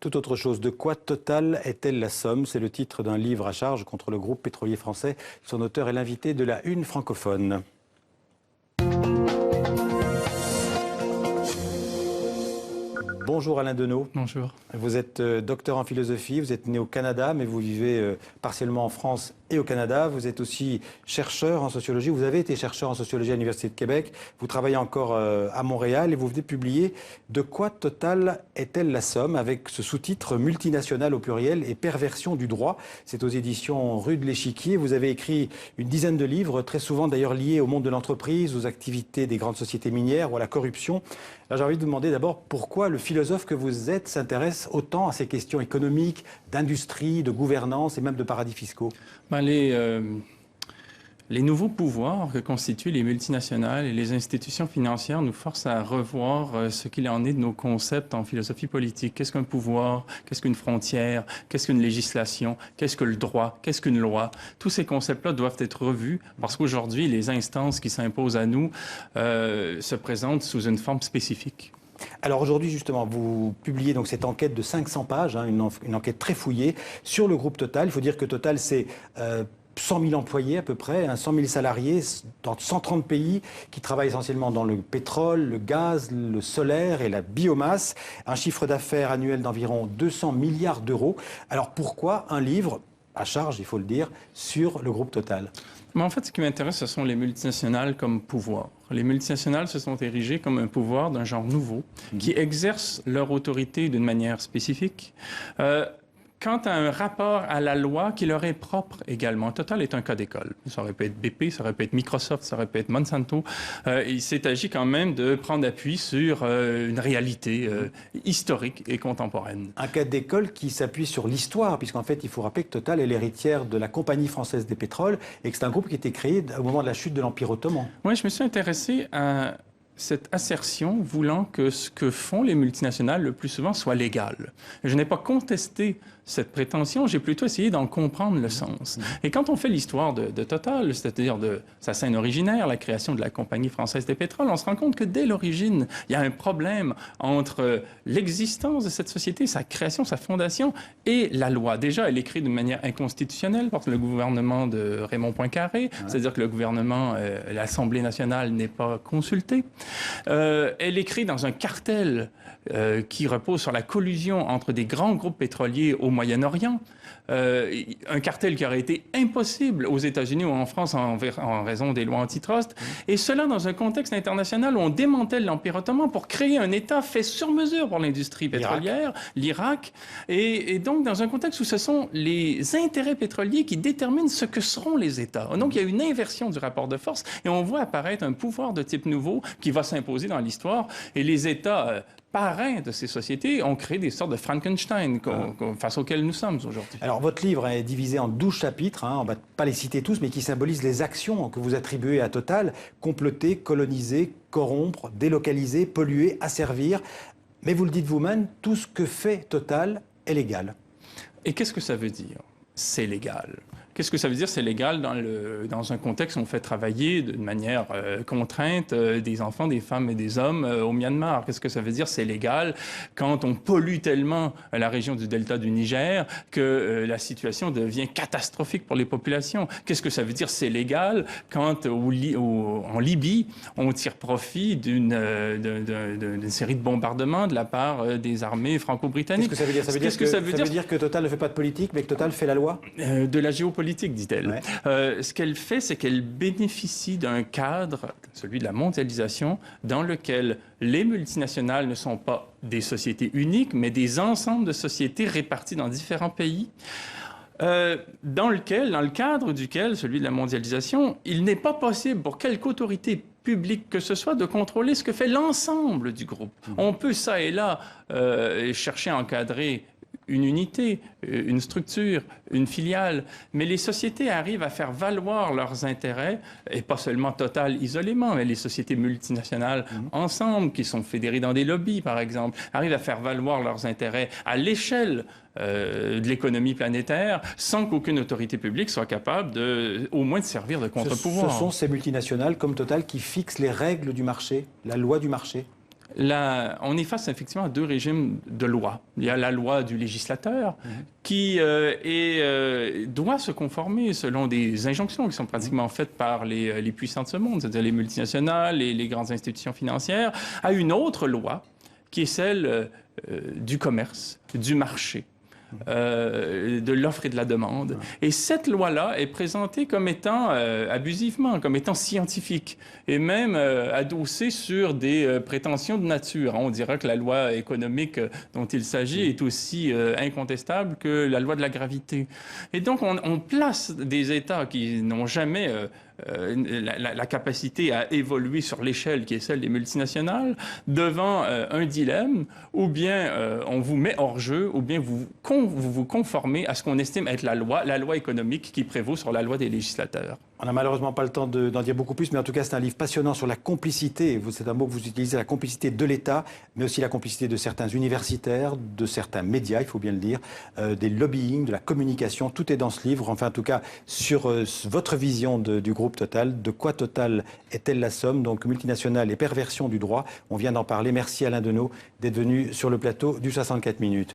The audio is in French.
Tout autre chose. De quoi Total est-elle la somme? C'est le titre d'un livre à charge contre le groupe pétrolier français. Son auteur est l'invité de la Une francophone. Bonjour Alain Deneau. Bonjour. Vous êtes docteur en philosophie, vous êtes né au Canada, mais vous vivez partiellement en France et au Canada. Vous êtes aussi chercheur en sociologie. Vous avez été chercheur en sociologie à l'Université de Québec. Vous travaillez encore à Montréal et vous venez de publier « De quoi Total est-elle la somme ?» avec ce sous-titre « Multinationale au pluriel et perversion du droit ». C'est aux éditions Rue de l'Échiquier. Vous avez écrit une dizaine de livres, très souvent d'ailleurs liés au monde de l'entreprise, aux activités des grandes sociétés minières ou à la corruption. Là, j'ai envie de vous demander d'abord pourquoi le philosophe que vous êtes s'intéresse autant à ces questions économiques, d'industrie, de gouvernance et même de paradis fiscaux. Les nouveaux pouvoirs que constituent les multinationales et les institutions financières nous forcent à revoir ce qu'il en est de nos concepts en philosophie politique. Qu'est-ce qu'un pouvoir? Qu'est-ce qu'une frontière? Qu'est-ce qu'une législation? Qu'est-ce que le droit? Qu'est-ce qu'une loi? Tous ces concepts-là doivent être revus parce qu'aujourd'hui, les instances qui s'imposent à nous se présentent sous une forme spécifique. Alors aujourd'hui, justement, vous publiez donc cette enquête de 500 pages, une enquête très fouillée sur le groupe Total. Il faut dire que Total, c'est 100 000 employés à peu près, 100 000 salariés dans 130 pays qui travaillent essentiellement dans le pétrole, le gaz, le solaire et la biomasse. Un chiffre d'affaires annuel d'environ 200 milliards d'euros. Alors pourquoi un livre à charge, il faut le dire, sur le groupe Total? Mais en fait, ce qui m'intéresse, ce sont les multinationales comme pouvoir. Les multinationales se sont érigées comme un pouvoir d'un genre nouveau, qui exercent leur autorité d'une manière spécifique. Quant à un rapport à la loi qui leur est propre également. Total est un cas d'école. Ça aurait pu être BP, ça aurait pu être Microsoft, ça aurait pu être Monsanto. Il s'est agi quand même de prendre appui sur une réalité historique et contemporaine. Un cas d'école qui s'appuie sur l'histoire, puisqu'en fait, il faut rappeler que Total est l'héritière de la Compagnie française des pétroles et que c'est un groupe qui a été créé au moment de la chute de l'Empire ottoman. Oui, je me suis intéressé à cette assertion voulant que ce que font les multinationales le plus souvent soit légal. Je n'ai pas contesté cette prétention, j'ai plutôt essayé d'en comprendre le sens. Et quand on fait l'histoire de Total, c'est-à-dire de sa scène originaire, la création de la Compagnie française des pétroles, on se rend compte que dès l'origine, il y a un problème entre l'existence de cette société, sa création, sa fondation et la loi. Déjà, elle est créée de manière inconstitutionnelle par le gouvernement de Raymond Poincaré, c'est-à-dire que le gouvernement, l'Assemblée nationale n'est pas consultée. Elle est créée dans un cartel qui repose sur la collusion entre des grands groupes pétroliers au Moyen-Orient. Un cartel qui aurait été impossible aux États-Unis ou en France en raison des lois antitrust. Et cela dans un contexte international où on démantèle l'Empire ottoman pour créer un État fait sur mesure pour l'industrie pétrolière, l'Irak. Et donc dans un contexte où ce sont les intérêts pétroliers qui déterminent ce que seront les États. Donc il y a une inversion du rapport de force et on voit apparaître un pouvoir de type nouveau qui va s'imposer dans l'histoire. Et les États parrains de ces sociétés ont créé des sortes de Frankenstein face auxquels nous sommes aujourd'hui. Alors, votre livre est divisé en 12 chapitres, on ne va pas les citer tous, mais qui symbolisent les actions que vous attribuez à Total: comploter, coloniser, corrompre, délocaliser, polluer, asservir. Mais vous le dites vous-même, tout ce que fait Total est légal. Et qu'est-ce que ça veut dire? C'est légal. Qu'est-ce que ça veut dire? C'est légal dans un contexte où on fait travailler de manière contrainte des enfants, des femmes et des hommes au Myanmar. Qu'est-ce que ça veut dire? C'est légal quand on pollue tellement la région du delta du Niger que la situation devient catastrophique pour les populations. Qu'est-ce que ça veut dire? C'est légal quand en Libye, on tire profit d'une série de bombardements de la part des armées franco-britanniques. Qu'est-ce que ça veut dire? Ça veut dire que Total ne fait pas de politique, mais que Total fait la loi? De la géopolitique, dit-elle. Ouais. Ce qu'elle fait, c'est qu'elle bénéficie d'un cadre, celui de la mondialisation, dans lequel les multinationales ne sont pas des sociétés uniques, mais des ensembles de sociétés réparties dans différents pays. Dans le cadre duquel, celui de la mondialisation, il n'est pas possible pour quelque autorité publique que ce soit de contrôler ce que fait l'ensemble du groupe. On peut, ça et là, chercher à encadrer une unité, une structure, une filiale, mais les sociétés arrivent à faire valoir leurs intérêts, et pas seulement Total isolément, mais les sociétés multinationales ensemble, qui sont fédérées dans des lobbies, par exemple, arrivent à faire valoir leurs intérêts à l'échelle de l'économie planétaire, sans qu'aucune autorité publique soit capable au moins de servir de contre-pouvoir. Ce sont ces multinationales comme Total qui fixent les règles du marché, la loi du marché? On est face effectivement à deux régimes de loi. Il y a la loi du législateur qui doit se conformer selon des injonctions qui sont pratiquement faites par les puissants de ce monde, c'est-à-dire les multinationales et les grandes institutions financières, à une autre loi qui est celle du commerce, du marché. De l'offre et de la demande. Et cette loi-là est présentée comme étant abusivement, comme étant scientifique, et même adossée sur des prétentions de nature. On dira que la loi économique dont il s'agit est aussi incontestable que la loi de la gravité. Et donc, on place des États qui n'ont jamais la capacité à évoluer sur l'échelle qui est celle des multinationales devant un dilemme, ou bien on vous met hors jeu, ou bien vous vous conformez à ce qu'on estime être la loi économique qui prévaut sur la loi des législateurs. On n'a malheureusement pas le temps d'en dire beaucoup plus, mais en tout cas, c'est un livre passionnant sur la complicité. C'est un mot que vous utilisez, la complicité de l'État, mais aussi la complicité de certains universitaires, de certains médias, il faut bien le dire, des lobbying, de la communication. Tout est dans ce livre. Enfin, en tout cas, sur votre vision du groupe Total. De quoi Total est-elle la somme? Donc, multinationale et perversion du droit. On vient d'en parler. Merci Alain Deneau d'être venu sur le plateau du 64 minutes.